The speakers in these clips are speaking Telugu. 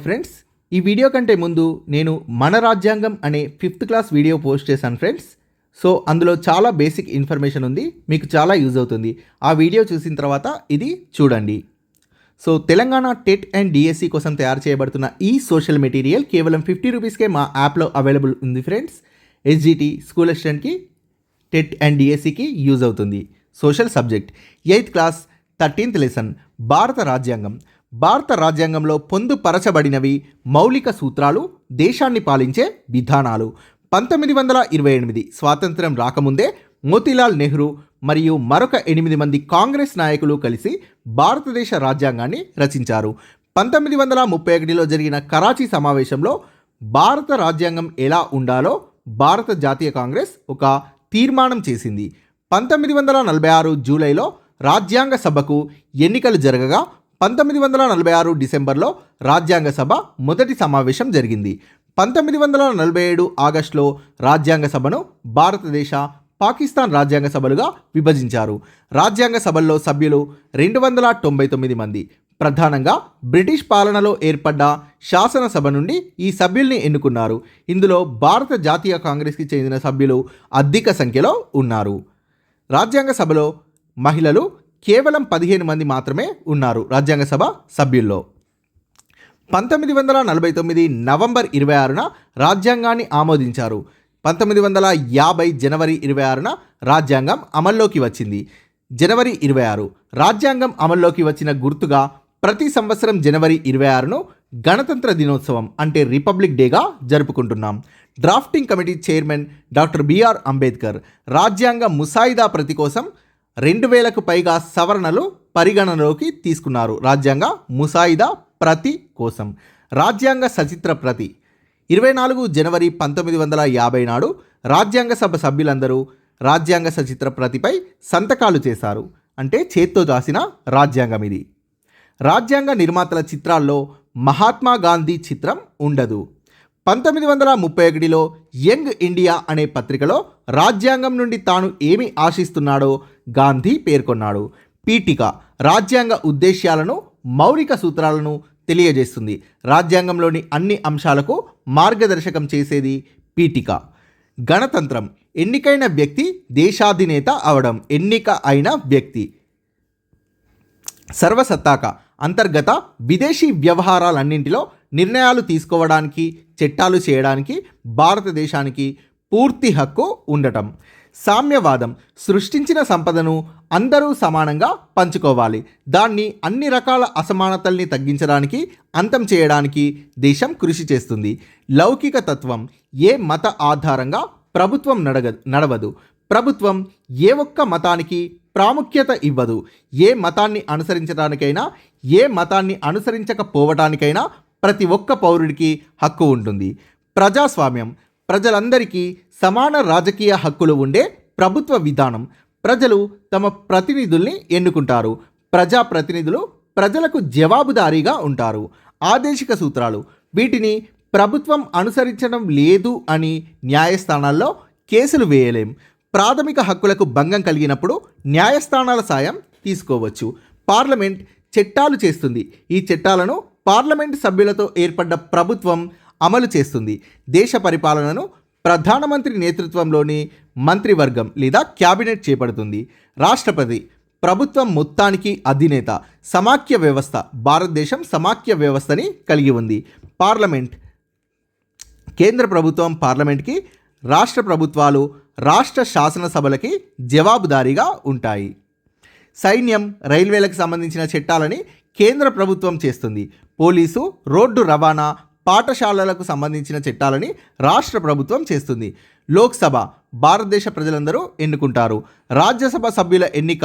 ఫ్రెండ్స్, ఈ వీడియో కంటే ముందు నేను మన రాజ్యాంగం అనే 5th క్లాస్ వీడియో పోస్ట్ చేశాను ఫ్రెండ్స్. సో అందులో చాలా బేసిక్ ఇన్ఫర్మేషన్ ఉంది, మీకు చాలా యూజ్ అవుతుంది. ఆ వీడియో చూసిన తర్వాత ఇది చూడండి. So Telangana TET and DSC కోసం తయారు చేయబడుతున్న ఈ సోషల్ మెటీరియల్ కేవలం 50 రూపీస్కే మా యాప్లో అవైలబుల్ ఉంది ఫ్రెండ్స్. ఎస్జిటి స్కూల్ అసిస్టెంట్కి, టెట్ అండ్ డిఎస్సికి యూజ్ అవుతుంది. Social subject 8th class 13th lesson భారత రాజ్యాంగం. భారత రాజ్యాంగంలో పొందుపరచబడినవి మౌలిక సూత్రాలు, దేశాన్ని పాలించే విధానాలు. 1928 స్వాతంత్ర్యం రాకముందే మోతీలాల్ నెహ్రూ మరియు మరొక 8 మంది కాంగ్రెస్ నాయకులు కలిసి భారతదేశ రాజ్యాంగాన్ని రచించారు. 1931లో జరిగిన కరాచీ సమావేశంలో భారత రాజ్యాంగం ఎలా ఉండాలో భారత జాతీయ కాంగ్రెస్ ఒక తీర్మానం చేసింది. 1946 జూలైలో రాజ్యాంగ సభకు ఎన్నికలు జరగగా 1946 డిసెంబర్లో రాజ్యాంగ సభ మొదటి సమావేశం జరిగింది. 1947 ఆగస్టులో రాజ్యాంగ సభను భారతదేశ, పాకిస్తాన్ రాజ్యాంగ సభలుగా విభజించారు. రాజ్యాంగ సభల్లో సభ్యులు 299 మంది. ప్రధానంగా బ్రిటిష్ పాలనలో ఏర్పడ్డ శాసనసభ నుండి ఈ సభ్యుల్ని ఎన్నుకున్నారు. ఇందులో భారత జాతీయ కాంగ్రెస్కి చెందిన సభ్యులు అధిక సంఖ్యలో ఉన్నారు. రాజ్యాంగ సభలో మహిళలు కేవలం 15 మంది మాత్రమే ఉన్నారు. రాజ్యాంగ సభ సభ్యుల్లో 1949 నవంబర్ 26న రాజ్యాంగాన్ని ఆమోదించారు. 1950 జనవరి 26న రాజ్యాంగం అమల్లోకి వచ్చింది. జనవరి 26 రాజ్యాంగం అమల్లోకి వచ్చిన గుర్తుగా ప్రతి సంవత్సరం జనవరి 26ను గణతంత్ర దినోత్సవం అంటే రిపబ్లిక్ డేగా జరుపుకుంటున్నాం. Drafting committee chairman doctor B R Ambedkar రాజ్యాంగ ముసాయిదా ప్రతి కోసం 2000కు పైగా సవరణలు పరిగణనలోకి తీసుకున్నారు. రాజ్యాంగ ముసాయిదా ప్రతి కోసం. రాజ్యాంగ సచిత్ర ప్రతి 24 జనవరి 1950 నాడు రాజ్యాంగ సభ సభ్యులందరూ రాజ్యాంగ సచిత్ర ప్రతిపై సంతకాలు చేశారు. అంటే చేత్తో రాసిన రాజ్యాంగం ఇది. రాజ్యాంగ నిర్మాతల చిత్రాల్లో మహాత్మా గాంధీ చిత్రం ఉండదు. 1931లో యంగ్ ఇండియా అనే పత్రికలో రాజ్యాంగం నుండి తాను ఏమి ఆశిస్తున్నాడో గాంధీ పేర్కొన్నాడు. పీఠిక రాజ్యాంగ ఉద్దేశ్యాలను, మౌలిక సూత్రాలను తెలియజేస్తుంది. రాజ్యాంగంలోని అన్ని అంశాలకు మార్గదర్శకం చేసేది పీఠిక. గణతంత్రం ఎన్నికైన వ్యక్తి దేశాధినేత అవడం. ఎన్నిక అయిన వ్యక్తి. సర్వసత్తాక అంతర్గత, విదేశీ వ్యవహారాలన్నింటిలో నిర్ణయాలు తీసుకోవడానికి, చట్టాలు చేయడానికి భారతదేశానికి పూర్తి హక్కు ఉండటం. సామ్యవాదం సృష్టించిన సంపదను అందరూ సమానంగా పంచుకోవాలి. దాన్ని అన్ని రకాల అసమానతల్ని తగ్గించడానికి, అంతం చేయడానికి దేశం కృషి చేస్తుంది. లౌకిక తత్వం ఏ మత ఆధారంగా ప్రభుత్వం నడవదు. ప్రభుత్వం ఏ ఒక్క మతానికి ప్రాముఖ్యత ఇవ్వదు. ఏ మతాన్ని అనుసరించడానికైనా, ఏ మతాన్ని అనుసరించకపోవటానికైనా ప్రతి ఒక్క పౌరుడికి హక్కు ఉంటుంది. ప్రజాస్వామ్యం ప్రజలందరికీ సమాన రాజకీయ హక్కులు ఉండే ప్రభుత్వ విధానం. ప్రజలు తమ ప్రతినిధుల్ని ఎన్నుకుంటారు. ప్రజాప్రతినిధులు ప్రజలకు జవాబుదారీగా ఉంటారు. ఆదేశిక సూత్రాలు వీటిని ప్రభుత్వం అనుసరించడం లేదు అని న్యాయస్థానాల్లో కేసులు వేయలేం. ప్రాథమిక హక్కులకు భంగం కలిగినప్పుడు న్యాయస్థానాల సాయం తీసుకోవచ్చు. పార్లమెంట్ చట్టాలు చేస్తుంది. ఈ చట్టాలను పార్లమెంట్ సభ్యులతో ఏర్పడ్డ ప్రభుత్వం అమలు చేస్తుంది. దేశ పరిపాలనను ప్రధానమంత్రి నేతృత్వంలోని మంత్రివర్గం లేదా క్యాబినెట్ చేపడుతుంది. రాష్ట్రపతి ప్రభుత్వం మొత్తానికి అధినేత. సమాఖ్య వ్యవస్థ భారతదేశం సమాఖ్య వ్యవస్థని కలిగి ఉంది. పార్లమెంట్ కేంద్ర ప్రభుత్వం పార్లమెంట్కి, రాష్ట్ర ప్రభుత్వాలు రాష్ట్ర శాసనసభలకి జవాబుదారీగా ఉంటాయి. సైన్యం, రైల్వేలకు సంబంధించిన చట్టాలని కేంద్ర ప్రభుత్వం చేస్తుంది. పోలీసు, రోడ్డు రవాణా, పాఠశాలలకు సంబంధించిన చట్టాలని రాష్ట్ర ప్రభుత్వం చేస్తుంది. లోక్సభ భారతదేశ ప్రజలందరూ ఎన్నుకుంటారు. రాజ్యసభ సభ్యుల ఎన్నిక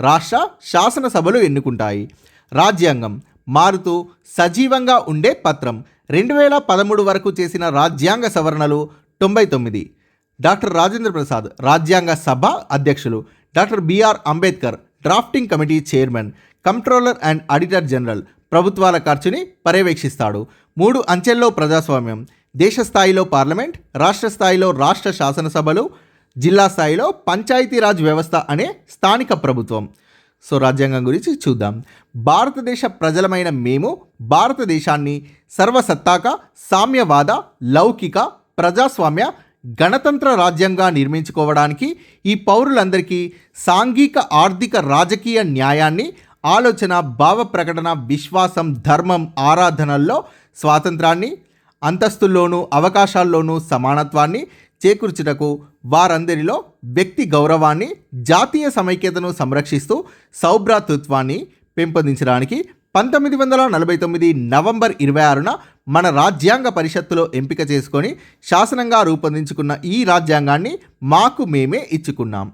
రాష్ట్ర శాసనసభలు ఎన్నుకుంటాయి. రాజ్యాంగం మారుతూ సజీవంగా ఉండే పత్రం. 2013 వరకు చేసిన రాజ్యాంగ సవరణలు 99. డాక్టర్ రాజేంద్ర ప్రసాద్ రాజ్యాంగ సభ అధ్యక్షులు. Doctor B R Ambedkar drafting committee chairman. Controller and auditor general ప్రభుత్వాల ఖర్చుని పర్యవేక్షిస్తాడు. 3 అంచెల్లో ప్రజాస్వామ్యం. దేశ స్థాయిలో పార్లమెంట్, రాష్ట్ర స్థాయిలో రాష్ట్ర శాసనసభలు, జిల్లా స్థాయిలో పంచాయతీరాజ్ వ్యవస్థ అనే స్థానిక ప్రభుత్వం. సో రాజ్యాంగం గురించి చూద్దాం. భారతదేశ ప్రజలమైన మేము భారతదేశాన్ని సర్వసత్తాక సామ్యవాద లౌకిక ప్రజాస్వామ్య గణతంత్ర రాజ్యంగా నిర్మించుకోవడానికి ఈ పౌరులందరికీ సాంఘిక ఆర్థిక రాజకీయ న్యాయాన్ని ఆలోచన భావ ప్రకటన విశ్వాసం ధర్మం ఆరాధనల్లో స్వాతంత్రాన్ని అంతస్తుల్లోనూ అవకాశాల్లోనూ సమానత్వాన్ని చేకూర్చుటకు వారందరిలో వ్యక్తి గౌరవాన్ని జాతీయ సమైక్యతను సంరక్షిస్తూ సౌభ్రాతృత్వాన్ని పెంపొందించడానికి 1949 నవంబర్ 26న మన రాజ్యాంగ పరిషత్తులో ఎంపిక చేసుకొని శాసనంగా రూపొందించుకున్న ఈ రాజ్యాంగాన్ని మాకు మేమే ఇచ్చుకున్నాం.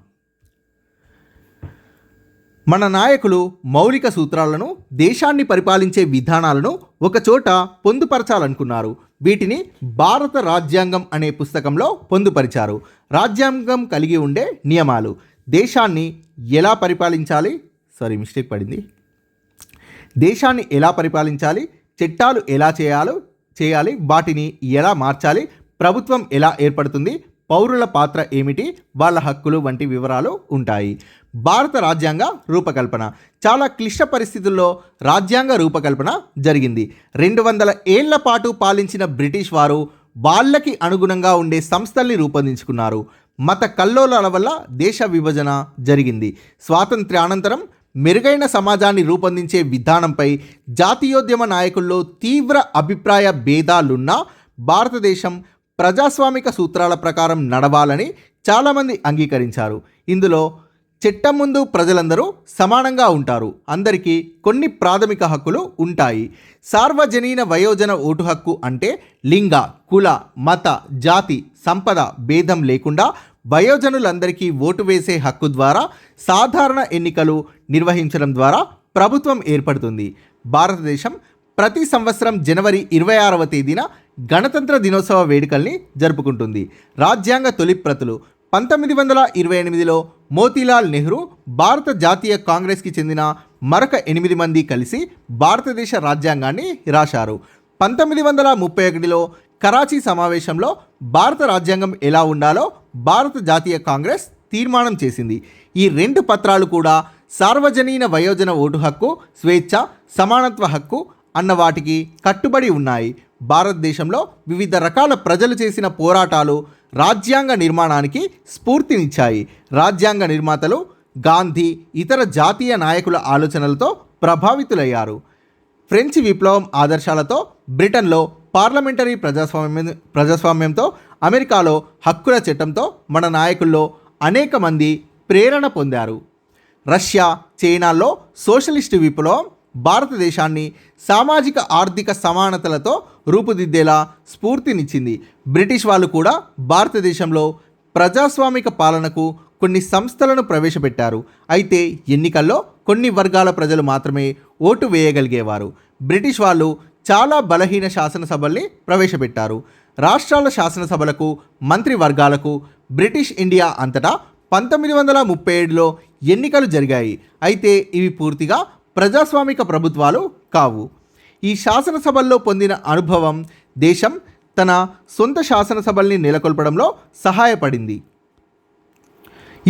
మన నాయకులు మౌలిక సూత్రాలను దేశాన్ని పరిపాలించే విధానాలను ఒకచోట పొందుపరచాలనుకున్నారు. వీటిని భారత రాజ్యాంగం అనే పుస్తకంలో పొందుపరిచారు. రాజ్యాంగం కలిగి ఉండే నియమాలు దేశాన్ని ఎలా పరిపాలించాలి దేశాన్ని ఎలా పరిపాలించాలి, చట్టాలు ఎలా చేయాలి, వాటిని ఎలా మార్చాలి, ప్రభుత్వం ఎలా ఏర్పడుతుంది, పౌరుల పాత్ర ఏమిటి, వాళ్ళ హక్కులు వంటి వివరాలు ఉంటాయి. భారత రాజ్యాంగ రూపకల్పన చాలా క్లిష్ట పరిస్థితుల్లో రాజ్యాంగ రూపకల్పన జరిగింది. 200 ఏళ్ల పాటు పాలించిన బ్రిటిష్ వారు వాళ్ళకి అనుగుణంగా ఉండే సంస్థల్ని రూపొందించుకున్నారు. మత కల్లోలాల వల్ల దేశ విభజన జరిగింది. స్వాతంత్ర్యానంతరం మెరుగైన సమాజాన్ని రూపొందించే విధానంపై జాతీయోద్యమ నాయకుల్లో తీవ్ర అభిప్రాయ భేదాలున్నా భారతదేశం ప్రజాస్వామిక సూత్రాల ప్రకారం నడవాలని చాలామంది అంగీకరించారు. ఇందులో చట్టం ముందు ప్రజలందరూ సమానంగా ఉంటారు. అందరికీ కొన్ని ప్రాథమిక హక్కులు ఉంటాయి. సార్వజనీన వయోజన ఓటు హక్కు అంటే లింగ కుల మత జాతి సంపద భేదం లేకుండా వయోజనులందరికీ ఓటు వేసే హక్కు ద్వారా సాధారణ ఎన్నికలు నిర్వహించడం ద్వారా ప్రభుత్వం ఏర్పడుతుంది. భారతదేశం ప్రతి సంవత్సరం జనవరి 26వ తేదీన గణతంత్ర దినోత్సవ వేడుకల్ని జరుపుకుంటుంది. రాజ్యాంగ తొలి ప్రతులు 1928లో మోతీలాల్ నెహ్రూ భారత జాతీయ కాంగ్రెస్కి చెందిన మరొక 8 మంది కలిసి భారతదేశ రాజ్యాంగాన్ని రాశారు. 1931లో కరాచీ సమావేశంలో భారత రాజ్యాంగం ఎలా ఉండాలో భారత జాతీయ కాంగ్రెస్ తీర్మానం చేసింది. ఈ 2 పత్రాలు కూడా సార్వజనీన వయోజన ఓటు హక్కు స్వేచ్ఛ సమానత్వ హక్కు అన్న వాటికి కట్టుబడి ఉన్నాయి. భారతదేశంలో వివిధ రకాల ప్రజలు చేసిన పోరాటాలు రాజ్యాంగ నిర్మాణానికి స్ఫూర్తినిచ్చాయి. రాజ్యాంగ నిర్మాతలు గాంధీ ఇతర జాతీయ నాయకుల ఆలోచనలతో ప్రభావితులయ్యారు. ఫ్రెంచ్ విప్లవం ఆదర్శాలతో బ్రిటన్లో పార్లమెంటరీ ప్రజాస్వామ్యంతో అమెరికాలో హక్కుల చట్టంతో మన నాయకుల్లో అనేక మంది ప్రేరణ పొందారు. రష్యా చైనాల్లో సోషలిస్టు విప్లవం భారతదేశాన్ని సామాజిక ఆర్థిక సమానతలతో రూపుదిద్దేలా స్ఫూర్తినిచ్చింది. బ్రిటిష్ వాళ్ళు కూడా భారతదేశంలో ప్రజాస్వామిక పాలనకు కొన్ని సంస్థలను ప్రవేశపెట్టారు. అయితే ఎన్నికల్లో కొన్ని వర్గాల ప్రజలు మాత్రమే ఓటు వేయగలిగేవారు. బ్రిటిష్ వాళ్ళు చాలా బలహీన శాసనసభల్ని ప్రవేశపెట్టారు. రాష్ట్రాల శాసనసభలకు మంత్రివర్గాలకు బ్రిటిష్ ఇండియా అంతటా 1937లో ఎన్నికలు జరిగాయి. అయితే ఇవి పూర్తిగా ప్రజాస్వామిక ప్రభుత్వాలు కావు. ఈ శాసనసభల్లో పొందిన అనుభవం దేశం తన సొంత శాసనసభల్ని నెలకొల్పడంలో సహాయపడింది.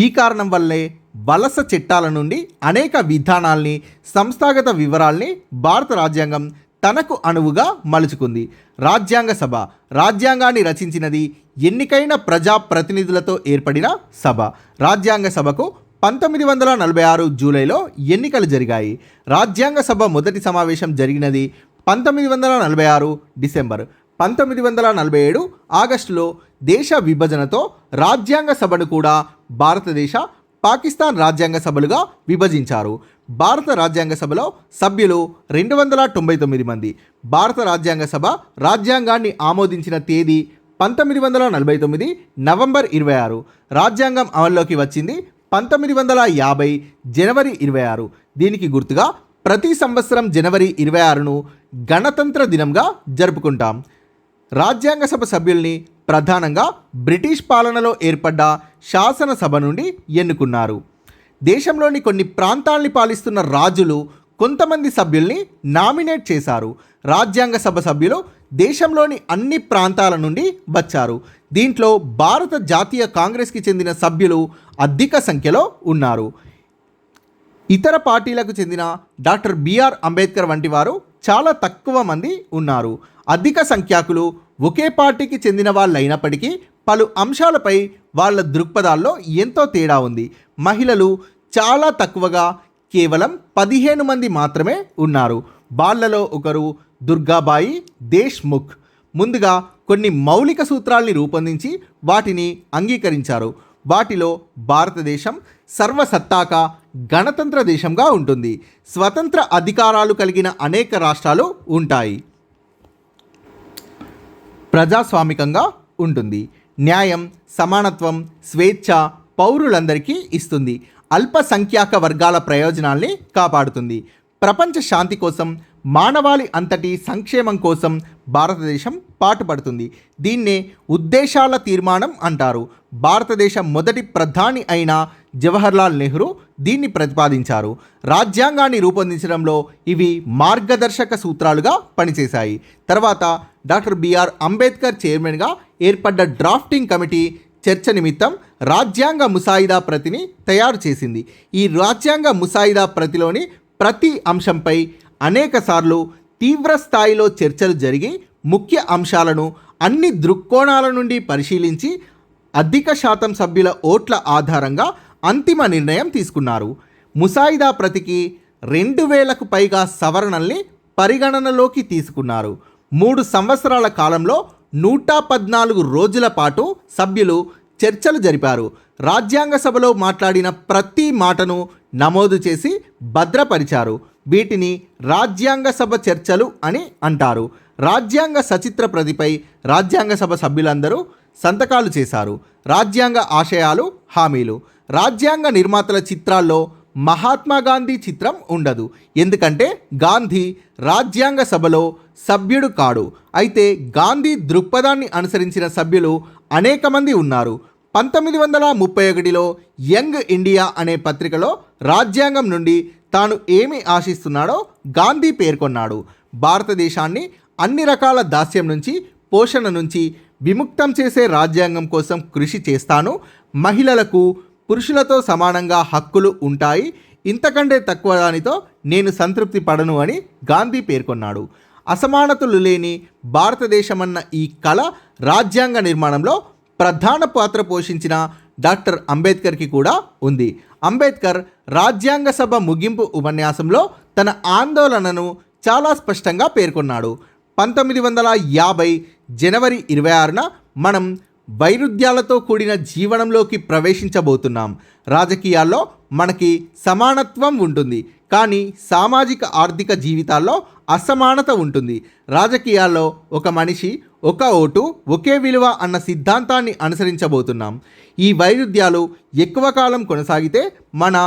ఈ కారణం వల్లే వలస చట్టాల నుండి అనేక విధానాల్ని సంస్థాగత వివరాల్ని భారత రాజ్యాంగం తనకు అనువుగా మలుచుకుంది. రాజ్యాంగ సభ రాజ్యాంగాన్ని రచించినది ఎన్నికైన ప్రజాప్రతినిధులతో ఏర్పడిన సభ. రాజ్యాంగ సభకు 1946 జూలైలో ఎన్నికలు జరిగాయి. రాజ్యాంగ సభ మొదటి సమావేశం జరిగినది 1946 డిసెంబర్. 1947 ఆగస్టులో దేశ విభజనతో రాజ్యాంగ సభను కూడా భారతదేశ పాకిస్తాన్ రాజ్యాంగ సభలుగా విభజించారు. భారత రాజ్యాంగ సభలో సభ్యులు 299 మంది. భారత రాజ్యాంగ సభ రాజ్యాంగాన్ని ఆమోదించిన తేదీ 1949 నవంబర్ 26. రాజ్యాంగం అమల్లోకి వచ్చింది 1950 జనవరి 26. దీనికి గుర్తుగా ప్రతి సంవత్సరం జనవరి 26ను గణతంత్ర దినంగా జరుపుకుంటాం. రాజ్యాంగ సభ సభ్యుల్ని ప్రధానంగా బ్రిటిష్ పాలనలో ఏర్పడ్డ శాసనసభ నుండి ఎన్నుకున్నారు. దేశంలోని కొన్ని ప్రాంతాల్ని పాలిస్తున్న రాజులు కొంతమంది సభ్యుల్ని నామినేట్ చేశారు. రాజ్యాంగ సభ సభ్యులు దేశంలోని అన్ని ప్రాంతాల నుండి వచ్చారు. దీంట్లో భారత జాతీయ కాంగ్రెస్కి చెందిన సభ్యులు అధిక సంఖ్యలో ఉన్నారు. ఇతర పార్టీలకు చెందిన డాక్టర్ బిఆర్ అంబేద్కర్ వంటి వారు చాలా తక్కువ మంది ఉన్నారు. అధిక సంఖ్యాకులు ఒకే పార్టీకి చెందిన వాళ్ళైనప్పటికీ పలు అంశాలపై వాళ్ళ దృక్పథాల్లో ఎంతో తేడా ఉంది. మహిళలు చాలా తక్కువగా కేవలం 15 మంది మాత్రమే ఉన్నారు. వాళ్ళలో ఒకరు దుర్గాబాయి దేశ్ముఖ్. ముందుగా కొన్ని మౌలిక సూత్రాల్ని రూపొందించి వాటిని అంగీకరించారు. వాటిలో భారతదేశం సర్వసత్తాక గణతంత్ర దేశంగా ఉంటుంది. స్వతంత్ర అధికారాలు కలిగిన అనేక రాష్ట్రాలు ఉంటాయి. ప్రజాస్వామికంగా ఉంటుంది. న్యాయం, సమానత్వం, స్వేచ్ఛ పౌరులందరికీ ఇస్తుంది. అల్పసంఖ్యాక వర్గాల ప్రయోజనాల్ని కాపాడుతుంది. ప్రపంచ శాంతి కోసం, మానవాళి అంతటి సంక్షేమం కోసం భారతదేశం పాటుపడుతుంది. దీన్నే ఉద్దేశాల తీర్మానం అంటారు. భారతదేశ మొదటి ప్రధాని అయిన జవహర్లాల్ నెహ్రూ దీన్ని ప్రతిపాదించారు. రాజ్యాంగాన్ని రూపొందించడంలో ఇవి మార్గదర్శక సూత్రాలుగా పనిచేశాయి. తర్వాత డాక్టర్ బిఆర్ అంబేద్కర్ చైర్మన్గా ఏర్పడ్డ డ్రాఫ్టింగ్ కమిటీ చర్చ నిమిత్తం రాజ్యాంగ ముసాయిదా ప్రతిని తయారు చేసింది. ఈ రాజ్యాంగ ముసాయిదా ప్రతిలోని ప్రతి అంశంపై అనేకసార్లు తీవ్ర స్థాయిలో చర్చలు జరిగి ముఖ్య అంశాలను అన్ని దృక్కోణాల నుండి పరిశీలించి అధిక శాతం సభ్యుల ఓట్ల ఆధారంగా అంతిమ నిర్ణయం తీసుకున్నారు. ముసాయిదా ప్రతికి 2000కు పైగా సవరణల్ని పరిగణనలోకి తీసుకున్నారు. 3 సంవత్సరాల కాలంలో 114 రోజుల పాటు సభ్యులు చర్చలు జరిపారు. రాజ్యాంగ సభలో మాట్లాడిన ప్రతి మాటను నమోదు చేసి భద్రపరిచారు. వీటిని రాజ్యాంగ సభ చర్చలు అని అంటారు. రాజ్యాంగ సచిత్ర ప్రతిపై రాజ్యాంగ సభ సభ్యులందరూ సంతకాలు చేశారు. రాజ్యాంగ ఆశయాలు, హామీలు. రాజ్యాంగ నిర్మాతల చిత్రాల్లో మహాత్మా గాంధీ చిత్రం ఉండదు. ఎందుకంటే గాంధీ రాజ్యాంగ సభలో సభ్యుడు కాడు. అయితే గాంధీ దృక్పథాన్ని అనుసరించిన సభ్యులు అనేక మంది ఉన్నారు. 1931లో యంగ్ ఇండియా అనే పత్రికలో రాజ్యాంగం నుండి తాను ఏమి ఆశిస్తున్నాడో గాంధీ పేర్కొన్నాడు. భారతదేశాన్ని అన్ని రకాల దాస్యం నుంచి, పోషణ నుంచి విముక్తం చేసే రాజ్యాంగం కోసం కృషి చేస్తాను. మహిళలకు పురుషులతో సమానంగా హక్కులు ఉంటాయి. ఇంతకంటే తక్కువ దానితో నేను సంతృప్తి పడను అని గాంధీ పేర్కొన్నాడు. అసమానతలు లేని భారతదేశమన్న ఈ కళ రాజ్యాంగ నిర్మాణంలో ప్రధాన పాత్ర పోషించిన డాక్టర్ అంబేద్కర్కి కూడా ఉంది. అంబేద్కర్ రాజ్యాంగ సభ ముగింపు ఉపన్యాసంలో తన ఆందోళనను చాలా స్పష్టంగా పేర్కొన్నాడు. 1950 జనవరి 26న మనం వైరుధ్యాలతో కూడిన జీవనంలోకి ప్రవేశించబోతున్నాం. రాజకీయాల్లో మనకి సమానత్వం ఉంటుంది, కానీ సామాజిక ఆర్థిక జీవితాల్లో అసమానత ఉంటుంది. రాజకీయాల్లో ఒక మనిషి ఒక ఓటు ఒకే విలువ అన్న సిద్ధాంతాన్ని అనుసరించబోతున్నాం. ఈ వైరుధ్యాలు ఎక్కువ కాలం కొనసాగితే మన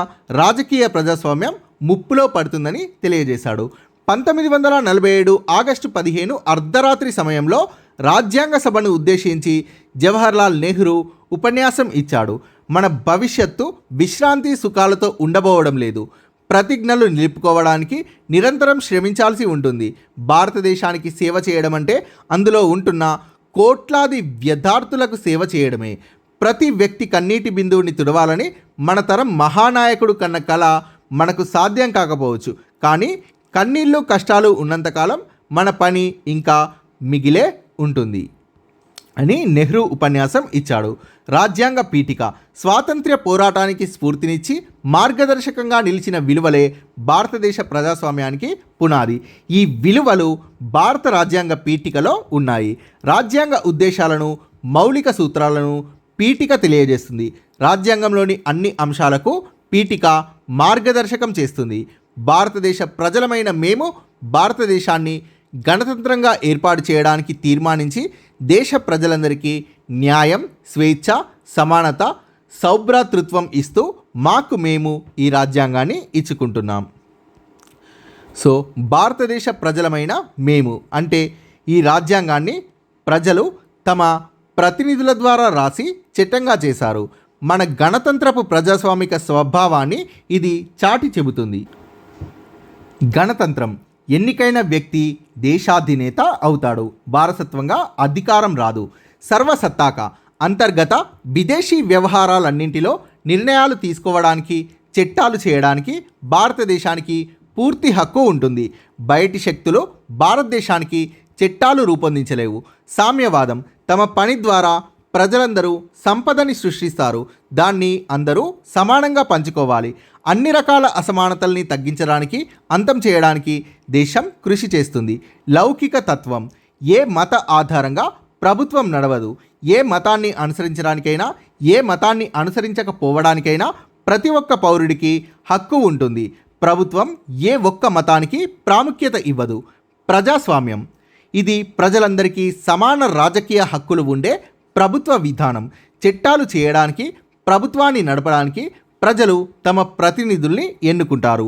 రాజకీయ ప్రజాస్వామ్యం ముప్పులో పడుతుందని తెలియజేశాడు. 1947 ఆగస్టు 15 అర్ధరాత్రి సమయంలో రాజ్యాంగ సభను ఉద్దేశించి జవహర్లాల్ నెహ్రూ ఉపన్యాసం ఇచ్చాడు. మన భవిష్యత్తు విశ్రాంతి సుఖాలతో ఉండబోవడం లేదు. ప్రతిజ్ఞలు నిలుపుకోవడానికి నిరంతరం శ్రమించాల్సి ఉంటుంది. భారతదేశానికి సేవ చేయడం అంటే అందులో ఉంటున్న కోట్లాది వ్యర్థార్థులకు సేవ చేయడమే. ప్రతి వ్యక్తి కన్నీటి బిందువుని తుడవాలని మన తరం మహానాయకుడు కన్న కళ మనకు సాధ్యం కాకపోవచ్చు, కానీ కన్నీళ్ళు కష్టాలు ఉన్నంతకాలం మన పని ఇంకా మిగిలే ఉంటుంది అని నెహ్రూ ఉపన్యాసం ఇచ్చాడు. రాజ్యాంగ పీఠిక స్వాతంత్ర్య పోరాటానికి స్ఫూర్తినిచ్చి మార్గదర్శకంగా నిలిచిన విలువలే భారతదేశ ప్రజాస్వామ్యానికి పునాది. ఈ విలువలు భారత రాజ్యాంగ పీఠికలో ఉన్నాయి. రాజ్యాంగ ఉద్దేశాలను, మౌలిక సూత్రాలను పీఠిక తెలియజేస్తుంది. రాజ్యాంగంలోని అన్ని అంశాలకు పీఠిక మార్గదర్శకం చేస్తుంది. భారతదేశ ప్రజలమైన మేము భారతదేశాన్ని గణతంత్రంగా ఏర్పాటు చేయడానికి తీర్మానించి దేశ ప్రజలందరికీ న్యాయం, స్వేచ్ఛ, సమానత, సౌభ్రాతృత్వం ఇస్తూ మాకు మేము ఈ రాజ్యాంగాన్ని ఇచ్చుకుంటున్నాం. సో భారతదేశ ప్రజలమైన మేము అంటే ఈ రాజ్యాంగాన్ని ప్రజలు తమ ప్రతినిధుల ద్వారా రాసి చట్టంగా చేశారు. మన గణతంత్రపు ప్రజాస్వామిక స్వభావాన్ని ఇది చాటి చెబుతుంది. గణతంత్రం ఎన్నికైన వ్యక్తి దేశాధినేత అవుతాడు. వారసత్వంగా అధికారం రాదు. సర్వసత్తాక అంతర్గత విదేశీ వ్యవహారాలన్నింటిలో నిర్ణయాలు తీసుకోవడానికి చట్టాలు చేయడానికి భారతదేశానికి పూర్తి హక్కు ఉంటుంది. బయటి శక్తులు భారతదేశానికి చట్టాలు రూపొందించలేవు. సామ్యవాదం తమ పని ద్వారా ప్రజలందరూ సంపదని సృష్టిస్తారు. దాన్ని అందరూ సమానంగా పంచుకోవాలి. అన్ని రకాల అసమానతల్ని తగ్గించడానికి, అంతం చేయడానికి దేశం కృషి చేస్తుంది. లౌకిక తత్వం ఏ మత ఆధారంగా ప్రభుత్వం నడవదు. ఏ మతాన్ని అనుసరించడానికైనా, ఏ మతాన్ని అనుసరించకపోవడానికైనా ప్రతి ఒక్క పౌరుడికి హక్కు ఉంటుంది. ప్రభుత్వం ఏ ఒక్క మతానికి ప్రాముఖ్యత ఇవ్వదు. ప్రజాస్వామ్యం ఇది ప్రజలందరికీ సమాన రాజకీయ హక్కులు ఉండే ప్రభుత్వ విధానం. చట్టాలు చేయడానికి, ప్రభుత్వాన్ని నడపడానికి ప్రజలు తమ ప్రతినిధుల్ని ఎన్నుకుంటారు.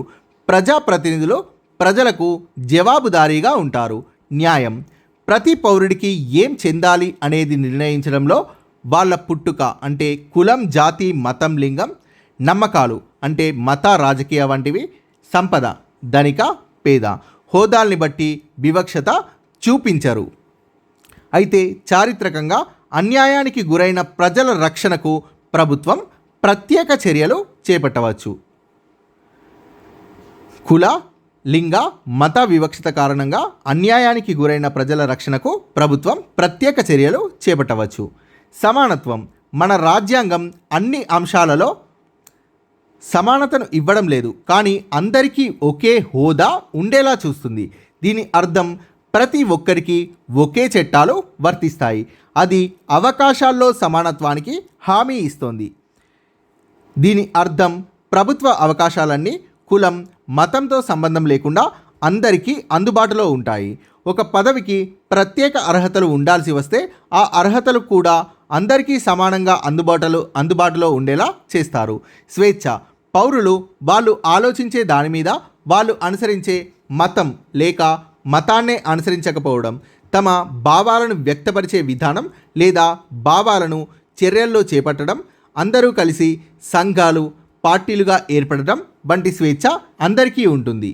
ప్రజాప్రతినిధులు ప్రజలకు జవాబుదారీగా ఉంటారు. న్యాయం ప్రతి పౌరుడికి ఏం చెందాలి అనేది నిర్ణయించడంలో వాళ్ళ పుట్టుక అంటే కులం, జాతి, మతం, లింగం, నమ్మకాలు అంటే మత, రాజకీయ వంటివి, సంపద ధనిక, పేద, హోదాల్ని బట్టి వివక్షత చూపించరు. అయితే చారిత్రకంగా అన్యాయానికి గురైన ప్రజల రక్షణకు ప్రభుత్వం ప్రత్యేక చర్యలు చేపట్టవచ్చు. కుల, లింగ, మత వివక్షత కారణంగా అన్యాయానికి గురైన ప్రజల రక్షణకు ప్రభుత్వం ప్రత్యేక చర్యలు చేపట్టవచ్చు. సమానత్వం మన రాజ్యాంగం అన్ని అంశాలలో సమానతను ఇవ్వడం లేదు, కానీ అందరికీ ఒకే హోదా ఉండేలా చూస్తుంది. దీని అర్థం ప్రతి ఒక్కరికి ఒకే చట్టాలు వర్తిస్తాయి. అది అవకాశాల్లో సమానత్వానికి హామీ ఇస్తోంది. దీని అర్థం ప్రభుత్వ అవకాశాలన్నీ కులం, మతంతో సంబంధం లేకుండా అందరికీ అందుబాటులో ఉంటాయి. ఒక పదవికి ప్రత్యేక అర్హతలు ఉండాల్సి వస్తే ఆ అర్హతలు కూడా అందరికీ సమానంగా అందుబాటులో ఉండేలా చేస్తారు. స్వేచ్ఛ పౌరులు వాళ్ళు ఆలోచించే దాని మీద, వాళ్ళు అనుసరించే మతం లేక మతాన్నే అనుసరించకపోవడం, తమ భావాలను వ్యక్తపరిచే విధానం లేదా భావాలను చర్యల్లో చేపట్టడం, అందరూ కలిసి సంఘాలు, పార్టీలుగా ఏర్పడడం వంటి స్వేచ్ఛ అందరికీ ఉంటుంది.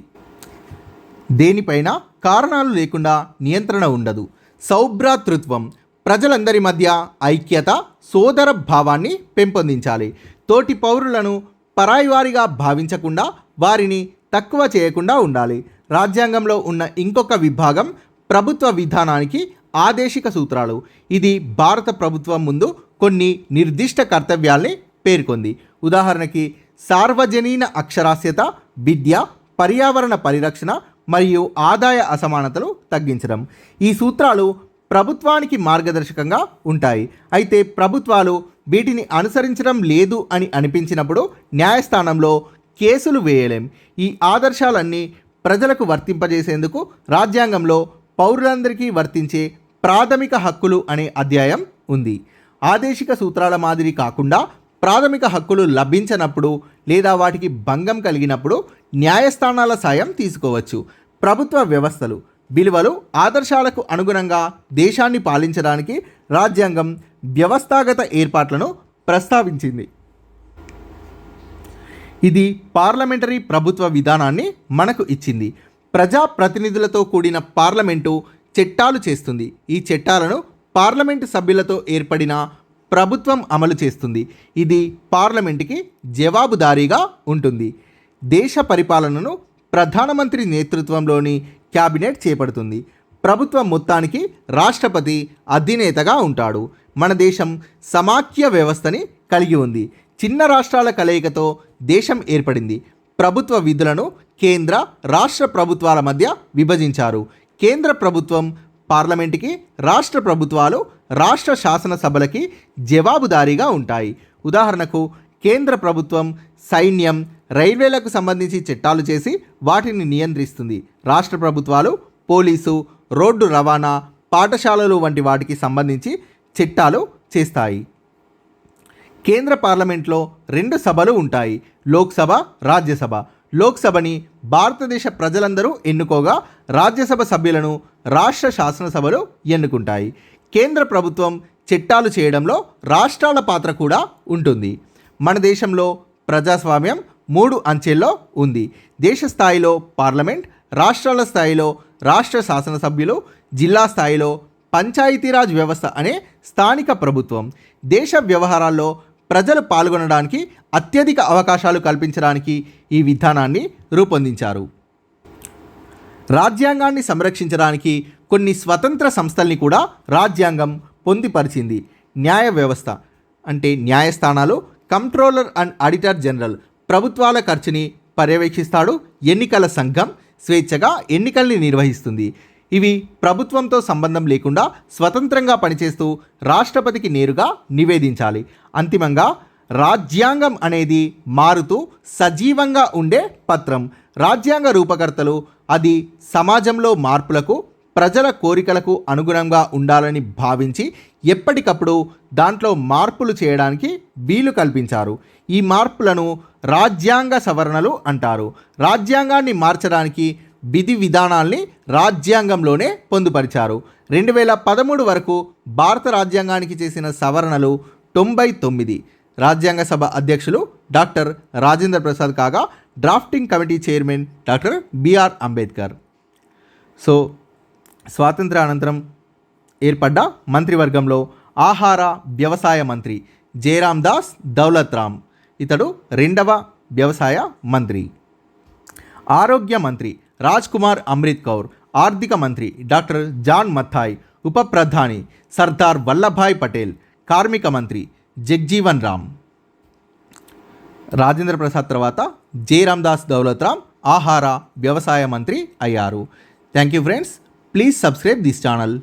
దేనిపైన కారణాలు లేకుండా నియంత్రణ ఉండదు. సౌభ్రాతృత్వం ప్రజలందరి మధ్య ఐక్యత, సోదర భావాన్ని పెంపొందించాలి. తోటి పౌరులను పరాయివారిగా భావించకుండా, వారిని తక్కువ చేయకుండా ఉండాలి. రాజ్యాంగంలో ఉన్న ఇంకొక విభాగం ప్రభుత్వ విధానానికి ఆదేశిక సూత్రాలు. ఇది భారత ప్రభుత్వం ముందు కొన్ని నిర్దిష్ట కర్తవ్యాల్ని పేర్కొంది. ఉదాహరణకి సార్వజనీన అక్షరాస్యత, విద్య, పర్యావరణ పరిరక్షణ మరియు ఆదాయ అసమానతలు తగ్గించడం. ఈ సూత్రాలు ప్రభుత్వానికి మార్గదర్శకంగా ఉంటాయి. అయితే ప్రభుత్వాలు వీటిని అనుసరించడం లేదు అని అనిపించినప్పుడు న్యాయస్థానంలో కేసులు వేయలేం. ఈ ఆదర్శాలన్నీ ప్రజలకు వర్తింపజేసేందుకు రాజ్యాంగంలో పౌరులందరికీ వర్తించే ప్రాథమిక హక్కులు అనే అధ్యాయం ఉంది. ఆదేశిక సూత్రాల మాదిరి కాకుండా ప్రాథమిక హక్కులు లభించనప్పుడు లేదా వాటికి భంగం కలిగినప్పుడు న్యాయస్థానాల సాయం తీసుకోవచ్చు. ప్రభుత్వ వ్యవస్థలు, విలువలు, ఆదర్శాలకు అనుగుణంగా దేశాన్ని పాలించడానికి రాజ్యాంగం వ్యవస్థాగత ఏర్పాట్లను ప్రస్తావించింది. ఇది పార్లమెంటరీ ప్రభుత్వ విధానాన్ని మనకు ఇచ్చింది. ప్రజాప్రతినిధులతో కూడిన పార్లమెంటు చట్టాలు చేస్తుంది. ఈ చట్టాలను పార్లమెంటు సభ్యులతో ఏర్పడిన ప్రభుత్వం అమలు చేస్తుంది. ఇది పార్లమెంటుకి జవాబుదారీగా ఉంటుంది. దేశ పరిపాలనను ప్రధానమంత్రి నేతృత్వంలోని క్యాబినెట్ చేపడుతుంది. ప్రభుత్వం మొత్తానికి రాష్ట్రపతి అధినేతగా ఉంటాడు. మన దేశం సమాఖ్య వ్యవస్థని కలిగి ఉంది. చిన్న రాష్ట్రాల కలయికతో దేశం ఏర్పడింది. ప్రభుత్వ విధులను కేంద్ర, రాష్ట్ర ప్రభుత్వాల మధ్య విభజించారు. కేంద్ర ప్రభుత్వం పార్లమెంటుకి, రాష్ట్ర ప్రభుత్వాలు రాష్ట్ర శాసనసభలకి జవాబుదారీగా ఉంటాయి. ఉదాహరణకు కేంద్ర ప్రభుత్వం సైన్యం, రైల్వేలకు సంబంధించి చట్టాలు చేసి వాటిని నియంత్రిస్తుంది. రాష్ట్ర ప్రభుత్వాలు పోలీసు, రోడ్డు రవాణా, పాఠశాలలు వంటి వాటికి సంబంధించి చట్టాలు చేస్తాయి. కేంద్ర పార్లమెంట్లో 2 సభలు ఉంటాయి, లోక్సభ, రాజ్యసభ. లోక్సభని భారతదేశ ప్రజలందరూ ఎన్నుకోగా రాజ్యసభ సభ్యులను రాష్ట్ర శాసనసభలు ఎన్నుకుంటాయి. కేంద్ర ప్రభుత్వం చట్టాలు చేయడంలో రాష్ట్రాల పాత్ర కూడా ఉంటుంది. మన దేశంలో ప్రజాస్వామ్యం 3 అంచెల్లో ఉంది. దేశ స్థాయిలో పార్లమెంట్, రాష్ట్రాల స్థాయిలో రాష్ట్ర శాసనసభ్యులు, జిల్లా స్థాయిలో పంచాయతీరాజ్ వ్యవస్థ అనే స్థానిక ప్రభుత్వం. దేశ వ్యవహారాల్లో ప్రజలు పాల్గొనడానికి అత్యధిక అవకాశాలు కల్పించడానికి ఈ విధానాన్ని రూపొందించారు. రాజ్యాంగాన్ని సంరక్షించడానికి కొన్ని స్వతంత్ర సంస్థల్ని కూడా రాజ్యాంగం పొందుపరిచింది. న్యాయ వ్యవస్థ అంటే న్యాయస్థానాలు, కంట్రోలర్ అండ్ ఆడిటర్ జనరల్ ప్రభుత్వాల ఖర్చుని పర్యవేక్షిస్తాడు. ఎన్నికల సంఘం స్వేచ్ఛగా ఎన్నికల్ని నిర్వహిస్తుంది. ఇవి ప్రభుత్వంతో సంబంధం లేకుండా స్వతంత్రంగా పనిచేస్తూ రాష్ట్రపతికి నేరుగా నివేదించాలి. అంతిమంగా రాజ్యాంగం అనేది మారుతూ సజీవంగా ఉండే పత్రం. రాజ్యాంగ రూపకర్తలు అది సమాజంలో మార్పులకు, ప్రజల కోరికలకు అనుగుణంగా ఉండాలని భావించి ఎప్పటికప్పుడు దాంట్లో మార్పులు చేయడానికి వీలు కల్పించారు. ఈ మార్పులను రాజ్యాంగ సవరణలు అంటారు. రాజ్యాంగాన్ని మార్చడానికి విధి విధానాల్ని రాజ్యాంగంలోనే పొందుపరిచారు. 2013 వరకు భారత రాజ్యాంగానికి చేసిన సవరణలు 99. రాజ్యాంగ సభ అధ్యక్షులు డాక్టర్ రాజేంద్ర ప్రసాద్ కాగా drafting committee chairman doctor B R Ambedkar. So స్వాతంత్ర్యానంతరం ఏర్పడ్డ మంత్రివర్గంలో ఆహార వ్యవసాయ మంత్రి జయరాం దాస్ దౌలత్ రామ్, ఇతడు 2వ వ్యవసాయ మంత్రి. ఆరోగ్య మంత్రి రాజ్ కుమార్ అమృత్ కౌర్, ఆర్థిక మంత్రి డాక్టర్ జాన్ మథాయ్, ఉప ప్రధాని సర్దార్ వల్లభాయ్ పటేల్, కార్మిక మంత్రి జగ్జీవన్ రామ్. రాజేంద్ర ప్రసాద్ తర్వాత జయరాం దాస్ దౌలత్ రామ్ ఆహార వ్యవసాయ మంత్రి అయ్యారు. Thank you friends. Please subscribe this channel.